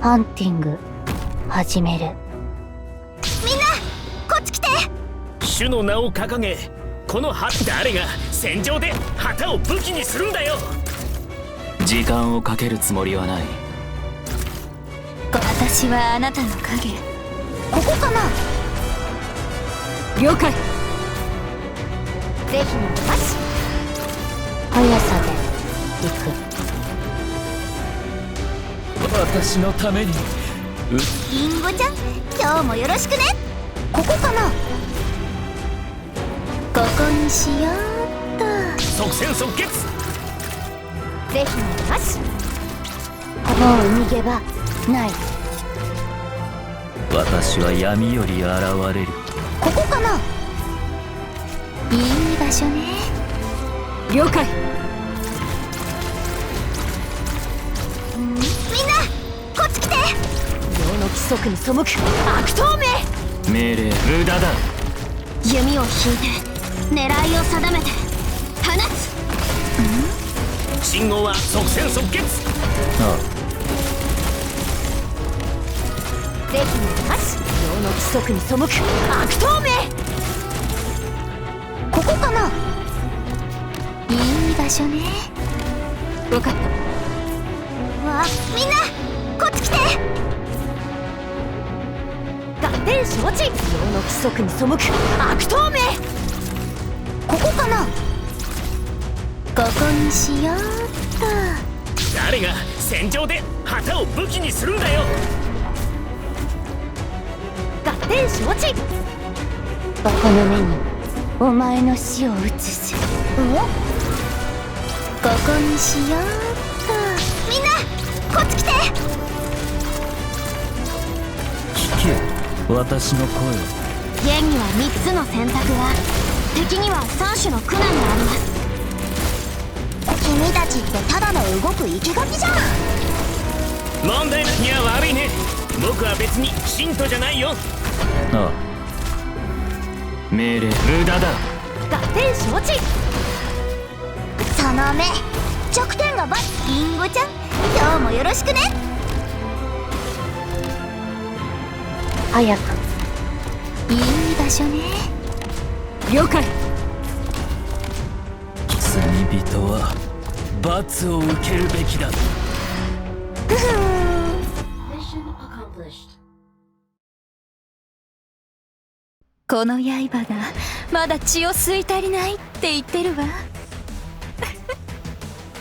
ハンティング始める。みんなこっち来て。主の名を掲げ、この誰が戦場で旗を武器にするんだよ。時間をかけるつもりはない。私はあなたの影。ここかな。了解。ぜひのパス。速さで行く。私のために。リンゴちゃん、今日もよろしくね。ここかな。ここにしようっと。即戦即決。ぜひのパス。もう逃げ場ない。私は闇より現れる。ここかな。いい場所ね。了解。みんなこっち来て。世の規則に背く悪党め。命令無駄だ。弓を引いて狙いを定めて放つ。信号は即戦即決。あぜひのパス。世の規則に背く悪党め。ここかな。いい場所ね。分かった。わあ、みんなこっち来て。合点承知。世の規則に背く悪党め。ここかな。ここにしようっと。誰が戦場で旗を武器にするんだよ。合点承知。ここの目にお前の死を映す。ここにしようっと。みんなこっち来て。聞け、私の声を。家には3つの選択が、敵には3種の苦難があります。君たちってただの動く生き垣じゃん。問題ないや悪いね。僕は別に信徒じゃないよ。ああ、命令無駄だ。合点承知。その目弱点がリンゴちゃん、今日もよろしくね。早く。いい場所ね。了解。罪人は罰を受けるべきだ。この刃がまだ血を吸い足りないって言ってるわ。